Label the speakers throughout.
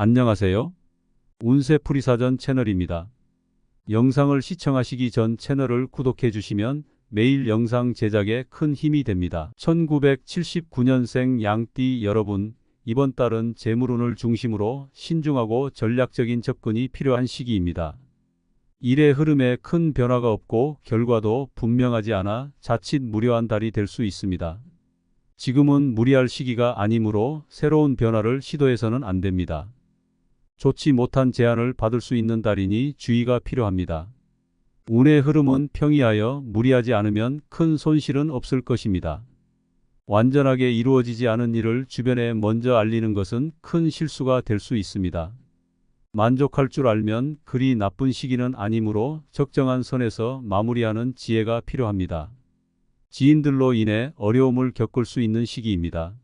Speaker 1: 안녕하세요. 운세풀이사전 채널입니다. 영상을 시청하시기 전 채널을 구독해 주시면 매일 영상 제작에 큰 힘이 됩니다. 1979년생 양띠 여러분, 이번 달은 재물운을 중심으로 신중하고 전략적인 접근이 필요한 시기입니다. 일의 흐름에 큰 변화가 없고 결과도 분명하지 않아 자칫 무료한 달이 될 수 있습니다. 지금은 무리할 시기가 아니므로 새로운 변화를 시도해서는 안 됩니다. 좋지 못한 제안을 받을 수 있는 달이니 주의가 필요합니다. 운의 흐름은 평이하여 무리하지 않으면 큰 손실은 없을 것입니다. 완전하게 이루어지지 않은 일을 주변에 먼저 알리는 것은 큰 실수가 될 수 있습니다. 만족할 줄 알면 그리 나쁜 시기는 아니므로 적정한 선에서 마무리하는 지혜가 필요합니다. 지인들로 인해 어려움을 겪을 수 있는 시기입니다.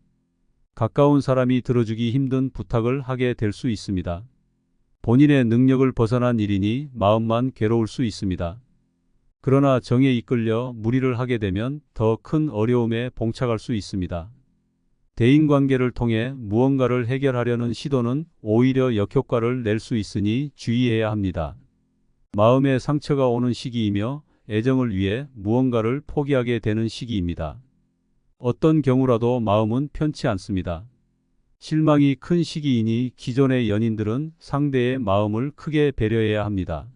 Speaker 1: 가까운 사람이 들어주기 힘든 부탁을 하게 될 수 있습니다. 본인의 능력을 벗어난 일이니 마음만 괴로울 수 있습니다. 그러나 정에 이끌려 무리를 하게 되면 더 큰 어려움에 봉착할 수 있습니다. 대인관계를 통해 무언가를 해결하려는 시도는 오히려 역효과를 낼 수 있으니 주의해야 합니다. 마음의 상처가 오는 시기이며 애정을 위해 무언가를 포기하게 되는 시기입니다. 어떤 경우라도 마음은 편치 않습니다. 실망이 큰 시기이니 기존의 연인들은 상대의 마음을 크게 배려해야 합니다.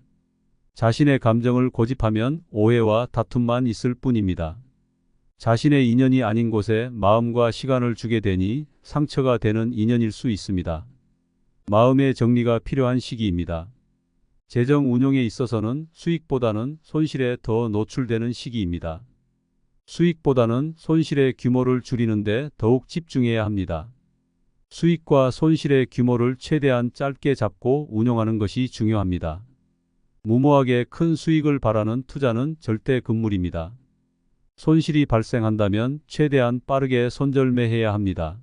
Speaker 1: 자신의 감정을 고집하면 오해와 다툼만 있을 뿐입니다. 자신의 인연이 아닌 곳에 마음과 시간을 주게 되니 상처가 되는 인연일 수 있습니다. 마음의 정리가 필요한 시기입니다. 재정 운용에 있어서는 수익보다는 손실에 더 노출되는 시기입니다. 수익보다는 손실의 규모를 줄이는 데 더욱 집중해야 합니다. 수익과 손실의 규모를 최대한 짧게 잡고 운용하는 것이 중요합니다. 무모하게 큰 수익을 바라는 투자는 절대 금물입니다. 손실이 발생한다면 최대한 빠르게 손절매해야 합니다.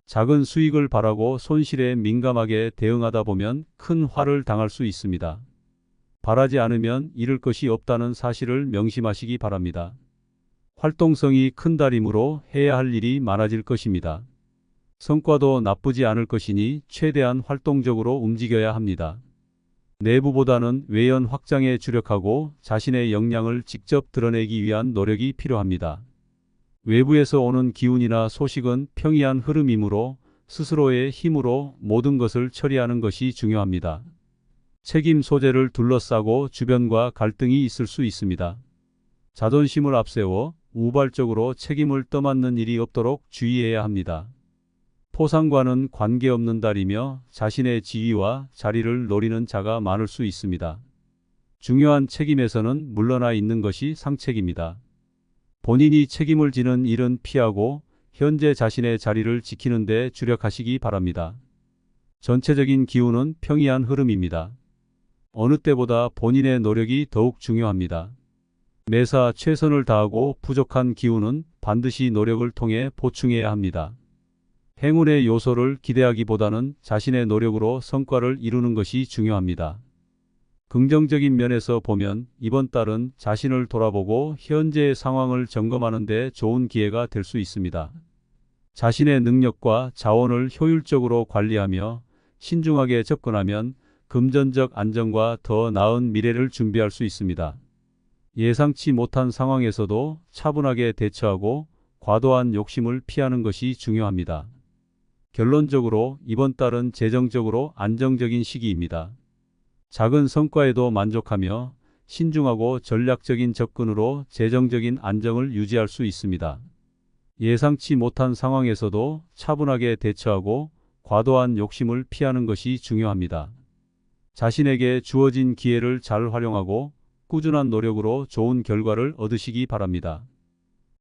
Speaker 1: 작은 수익을 바라고 손실에 민감하게 대응하다 보면 큰 화를 당할 수 있습니다. 바라지 않으면 잃을 것이 없다는 사실을 명심하시기 바랍니다. 활동성이 큰 달이므로 해야 할 일이 많아질 것입니다. 성과도 나쁘지 않을 것이니 최대한 활동적으로 움직여야 합니다. 내부보다는 외연 확장에 주력하고 자신의 역량을 직접 드러내기 위한 노력이 필요합니다. 외부에서 오는 기운이나 소식은 평이한 흐름이므로 스스로의 힘으로 모든 것을 처리하는 것이 중요합니다. 책임 소재를 둘러싸고 주변과 갈등이 있을 수 있습니다. 자존심을 앞세워 우발적으로 책임을 떠맡는 일이 없도록 주의해야 합니다. 토상과는 관계없는 달이며 자신의 지위와 자리를 노리는 자가 많을 수 있습니다. 중요한 책임에서는 물러나 있는 것이 상책입니다. 본인이 책임을 지는 일은 피하고 현재 자신의 자리를 지키는 데 주력하시기 바랍니다. 전체적인 기운은 평이한 흐름입니다. 어느 때보다 본인의 노력이 더욱 중요합니다. 매사 최선을 다하고 부족한 기운은 반드시 노력을 통해 보충해야 합니다. 행운의 요소를 기대하기보다는 자신의 노력으로 성과를 이루는 것이 중요합니다. 긍정적인 면에서 보면 이번 달은 자신을 돌아보고 현재의 상황을 점검하는 데 좋은 기회가 될 수 있습니다. 자신의 능력과 자원을 효율적으로 관리하며 신중하게 접근하면 금전적 안정과 더 나은 미래를 준비할 수 있습니다. 예상치 못한 상황에서도 차분하게 대처하고 과도한 욕심을 피하는 것이 중요합니다. 결론적으로 이번 달은 재정적으로 안정적인 시기입니다. 작은 성과에도 만족하며 신중하고 전략적인 접근으로 재정적인 안정을 유지할 수 있습니다. 예상치 못한 상황에서도 차분하게 대처하고 과도한 욕심을 피하는 것이 중요합니다. 자신에게 주어진 기회를 잘 활용하고 꾸준한 노력으로 좋은 결과를 얻으시기 바랍니다.